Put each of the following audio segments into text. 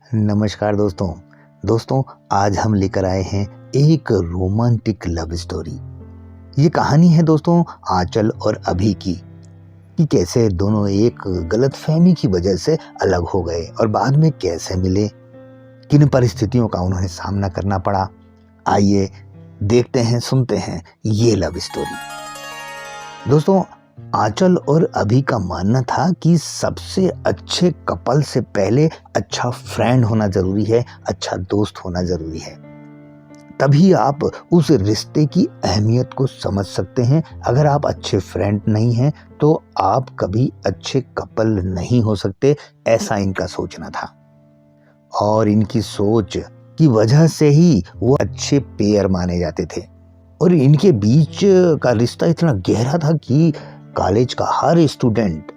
नमस्कार दोस्तों आज हम लेकर आए हैं एक रोमांटिक लव स्टोरी। ये कहानी है दोस्तों आंचल और अभी की कि कैसे दोनों एक गलतफहमी की वजह से अलग हो गए और बाद में कैसे मिले, किन परिस्थितियों का उन्हें सामना करना पड़ा। आइए देखते हैं, सुनते हैं ये लव स्टोरी। दोस्तों आंचल और अभी का मानना था कि सबसे अच्छे कपल से पहले अच्छा फ्रेंड होना जरूरी है, अच्छा दोस्त होना जरूरी है। तभी आप उस रिश्ते की अहमियत को समझ सकते हैं। अगर आप अच्छे फ्रेंड नहीं हैं तो आप कभी अच्छे कपल नहीं हो सकते, ऐसा इनका सोचना था। और इनकी सोच की वजह से ही वो अच्छे पेयर माने जाते थे और इनके बीच का रिश्ता इतना गहरा था कि कॉलेज का हर स्टूडेंट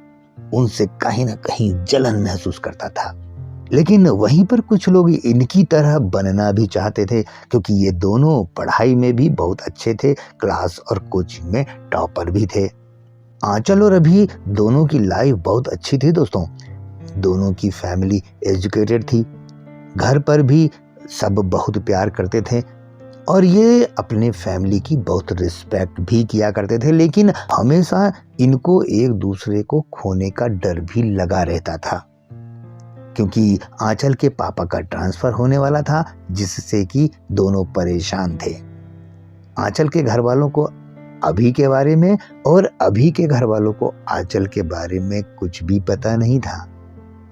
उनसे कहीं ना कहीं जलन महसूस करता था। लेकिन वहीं पर कुछ लोग इनकी तरह बनना भी चाहते थे, क्योंकि ये दोनों पढ़ाई में भी बहुत अच्छे थे, क्लास और कोचिंग में टॉपर भी थे। आंचल और अभी दोनों की लाइफ बहुत अच्छी थी दोस्तों। दोनों की फैमिली एजुकेटेड थी, घर पर भी सब बहुत प्यार करते थे और ये अपने फैमिली की बहुत रिस्पेक्ट भी किया करते थे। लेकिन हमेशा इनको एक दूसरे को खोने का डर भी लगा रहता था, क्योंकि आंचल के पापा का ट्रांसफर होने वाला था, जिससे कि दोनों परेशान थे। आंचल के घर वालों को अभी के बारे में और अभी के घर वालों को आंचल के बारे में कुछ भी पता नहीं था।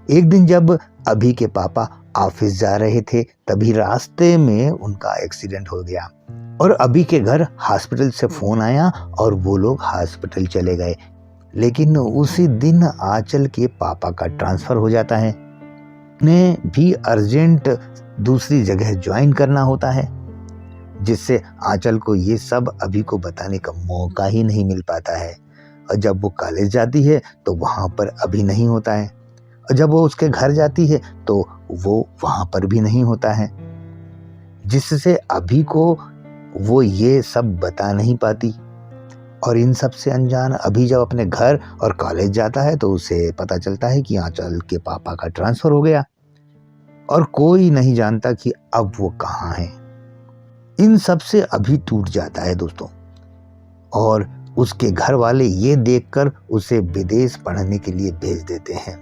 एक दिन जब अभी के पापा ऑफिस जा रहे थे, तभी रास्ते में उनका एक्सीडेंट हो गया और अभी के घर हॉस्पिटल से फोन आया और वो लोग हॉस्पिटल चले गए। लेकिन उसी दिन आंचल के पापा का ट्रांसफर हो जाता है। उन्हें भी अर्जेंट दूसरी जगह ज्वाइन करना होता है, जिससे आंचल को ये सब अभी को बताने का मौका ही नहीं मिल पाता है। और जब वो कॉलेज जाती है तो वहां पर अभी नहीं होता है, और जब वो उसके घर जाती है तो वो वहां पर भी नहीं होता है, जिससे अभी को वो ये सब बता नहीं पाती। और इन सब से अनजान अभी जब अपने घर और कॉलेज जाता है तो उसे पता चलता है कि आंचल के पापा का ट्रांसफर हो गया और कोई नहीं जानता कि अब वो कहाँ है। इन सब से अभी टूट जाता है दोस्तों, और उसके घर वाले ये देखकर उसे विदेश पढ़ने के लिए भेज देते हैं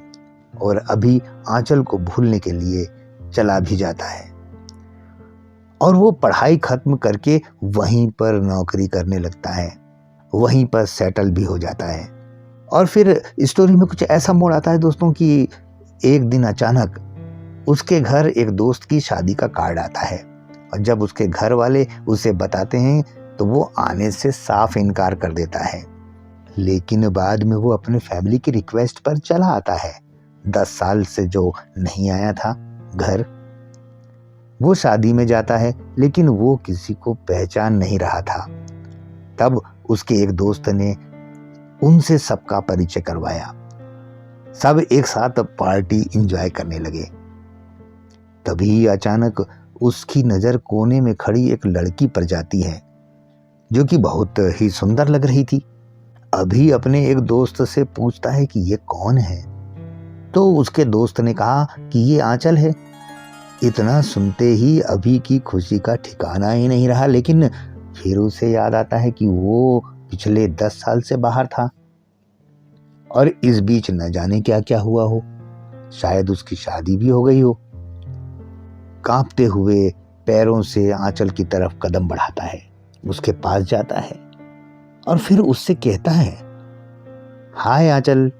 और अभी आंचल को भूलने के लिए चला भी जाता है। और वो पढ़ाई खत्म करके वहीं पर नौकरी करने लगता है, वहीं पर सेटल भी हो जाता है। और फिर स्टोरी में कुछ ऐसा मोड़ आता है दोस्तों कि एक दिन अचानक उसके घर एक दोस्त की शादी का कार्ड आता है, और जब उसके घर वाले उसे बताते हैं तो वो आने से साफ इनकार कर देता है। लेकिन बाद में वो अपने फैमिली की रिक्वेस्ट पर चला आता है। 10 साल से जो नहीं आया था घर, वो शादी में जाता है, लेकिन वो किसी को पहचान नहीं रहा था। तब उसके एक दोस्त ने उनसे सबका परिचय करवाया। सब एक साथ पार्टी एंजॉय करने लगे। तभी अचानक उसकी नजर कोने में खड़ी एक लड़की पर जाती है, जो कि बहुत ही सुंदर लग रही थी। अभी अपने एक दोस्त से पूछता है कि ये कौन है, तो उसके दोस्त ने कहा कि ये आंचल है। इतना सुनते ही अभी की खुशी का ठिकाना ही नहीं रहा, लेकिन फिर उसे याद आता है कि वो पिछले 10 साल से बाहर था और इस बीच न जाने क्या क्या हुआ हो, शायद उसकी शादी भी हो गई हो। कांपते हुए पैरों से आंचल की तरफ कदम बढ़ाता है, उसके पास जाता है और फिर उससे कहता है, हाय आंचल।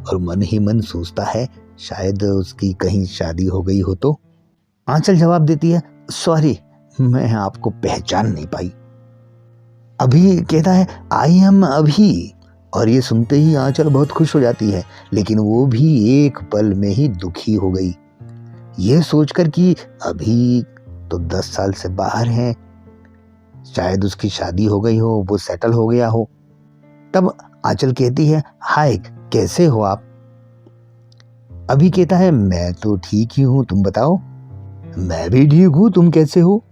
और मन ही मन सोचता है शायद उसकी कहीं शादी हो गई हो। तो आंचल जवाब देती है, सॉरी, मैं आपको पहचान नहीं पाई। अभी कहता है, आई एम अभी। और ये सुनते ही आंचल बहुत खुश हो जाती है, लेकिन वो भी एक पल में ही दुखी हो गई, ये सोचकर कि अभी तो 10 साल से बाहर है, शायद उसकी शादी हो गई हो, वो सेटल हो गया हो। तब आंचल कहती है, हाय, कैसे हो आप? अभी कहता है, मैं तो ठीक ही हूं, तुम बताओ। मैं भी ठीक हूं, तुम कैसे हो?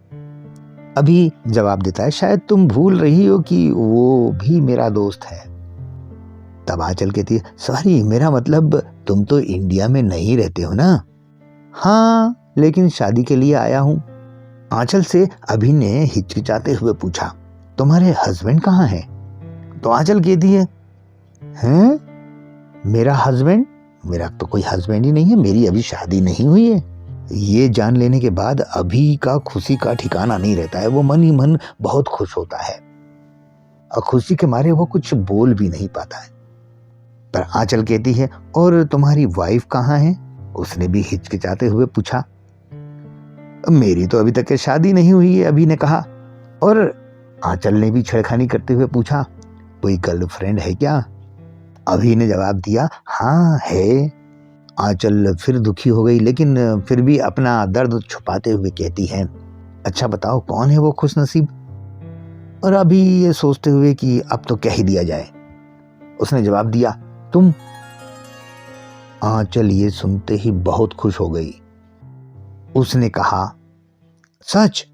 अभी जवाब देता है, शायद तुम भूल रही हो कि वो भी मेरा दोस्त है। तब आंचल कहती है, सॉरी, मेरा मतलब तुम तो इंडिया में नहीं रहते हो ना? हाँ, लेकिन शादी के लिए आया हूँ। आंचल से अभी ने हिचकिचाते हुए पूछा, तुम्हारे हस्बैंड कहाँ हैं? तो आंचल कहती है, हैं? मेरा हस्बैंड? मेरा तो कोई हस्बैंड ही नहीं है, मेरी अभी शादी नहीं हुई है। ये जान लेने के बाद अभी का खुशी का ठिकाना नहीं रहता है। वो मन ही मन बहुत खुश होता है और खुशी के मारे वो कुछ बोल भी नहीं पाता है। पर आंचल कहती है, और तुम्हारी वाइफ कहाँ है? उसने भी हिचकिचाते हुए पूछा। मेरी तो अभी तक के शादी नहीं हुई है, अभी ने कहा। और आंचल ने भी छेड़खानी करते हुए पूछा, कोई गर्लफ्रेंड है क्या? अभी ने जवाब दिया, हाँ है। आंचल फिर दुखी हो गई, लेकिन फिर भी अपना दर्द छुपाते हुए कहती है, अच्छा बताओ कौन है वो खुशनसीब? और अभी ये सोचते हुए कि अब तो कह ही दिया जाए, उसने जवाब दिया, तुम। आंचल ये सुनते ही बहुत खुश हो गई। उसने कहा, सच?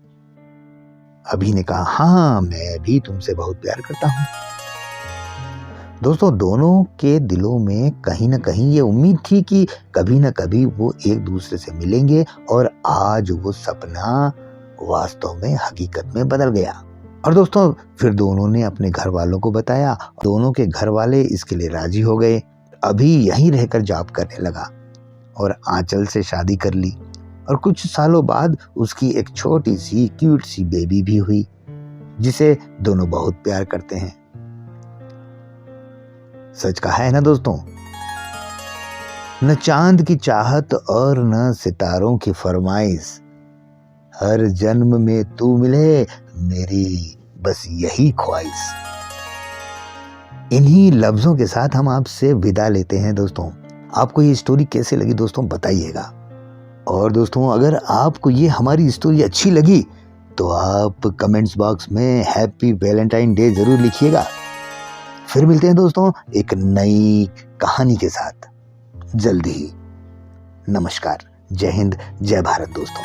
अभी ने कहा, हाँ मैं भी तुमसे बहुत प्यार करता हूं। दोस्तों, दोनों के दिलों में कहीं ना कहीं ये उम्मीद थी कि कभी ना कभी वो एक दूसरे से मिलेंगे, और आज वो सपना वास्तव में हकीकत में बदल गया। और दोस्तों, फिर दोनों ने अपने घर वालों को बताया। दोनों के घर वाले इसके लिए राजी हो गए। अभी यहीं रहकर जॉब करने लगा और आंचल से शादी कर ली, और कुछ सालों बाद उसकी एक छोटी सी क्यूट सी बेबी भी हुई, जिसे दोनों बहुत प्यार करते हैं। सच कहा है ना दोस्तों, न चांद की चाहत और न सितारों की फरमाइश, हर जन्म में तू मिले मेरी बस यही ख्वाहिश। इन्हीं लफ्जों के साथ हम आपसे विदा लेते हैं दोस्तों। आपको ये स्टोरी कैसे लगी दोस्तों, बताइएगा। और दोस्तों, अगर आपको ये हमारी स्टोरी अच्छी लगी तो आप कमेंट्स बॉक्स में हैप्पी वैलेंटाइन डे जरूर लिखिएगा। फिर मिलते हैं दोस्तों एक नई कहानी के साथ जल्दी ही। नमस्कार, जय हिंद, जय भारत दोस्तों।